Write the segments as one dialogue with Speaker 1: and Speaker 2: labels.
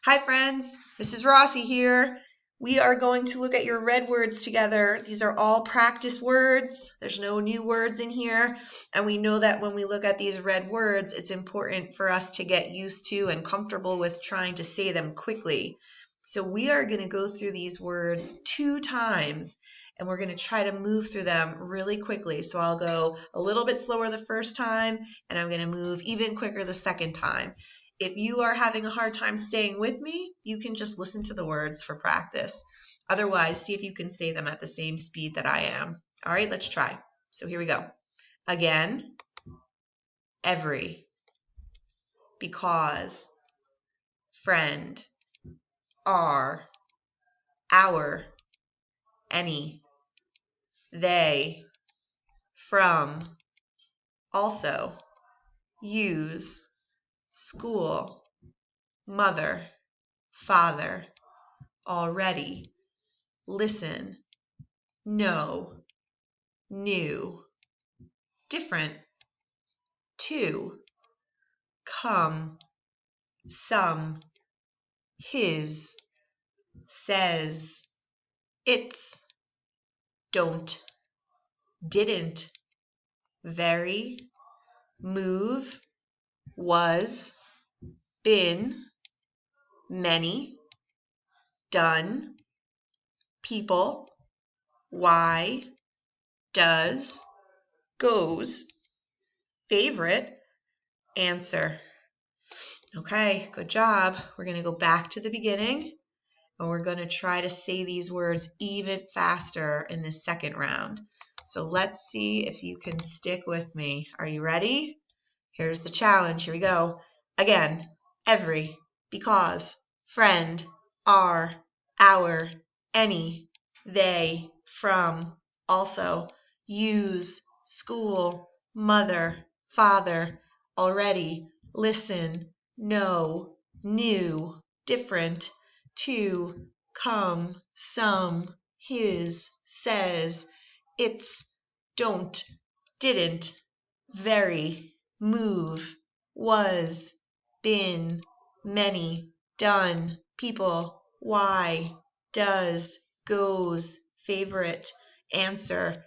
Speaker 1: Hi friends, Mrs. Rossi here. We are going to look at your red words together. These are all practice words. There's no new words in here. And we know that when we look at these red words, it's important for us to get used to and comfortable with trying to say them quickly. So we are going to go through these words 2 times and we're going to try to move through them really quickly. So I'll go a little bit slower the first time and I'm going to move even quicker the second time. If you are having a hard time staying with me, you can just listen to the words for practice. Otherwise, see if you can say them at the same speed that I am. All right, let's try. So here we go. Again, every, because, friend, are, our, any, they, from, also, use, school, mother, father, already, listen, know, new, different, to, come, some, his, says, its, don't, didn't, very, move, was, been, many, done, people, why, does, goes, favorite, answer. Okay, good job. We're going to go back to the beginning and we're going to try to say these words even faster in this second round. So let's see if you can stick with me. Are you ready? Here's the challenge. Here we go. Again, every, because, friend, are, our, any, they, from, also, use, school, mother, father, already, listen, know, new, different, to, come, some, his, says, its, don't, didn't, very, move, was, been, many, done, people, why, does, goes, favorite, answer.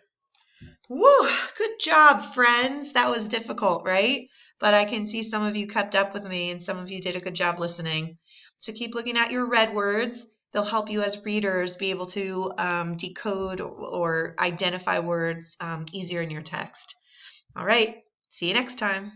Speaker 1: Woo! Good job, friends. That was difficult, right? But I can see some of you kept up with me and some of you did a good job listening. So keep looking at your red words. They'll help you as readers be able to decode or identify words easier in your text. All right. See you next time.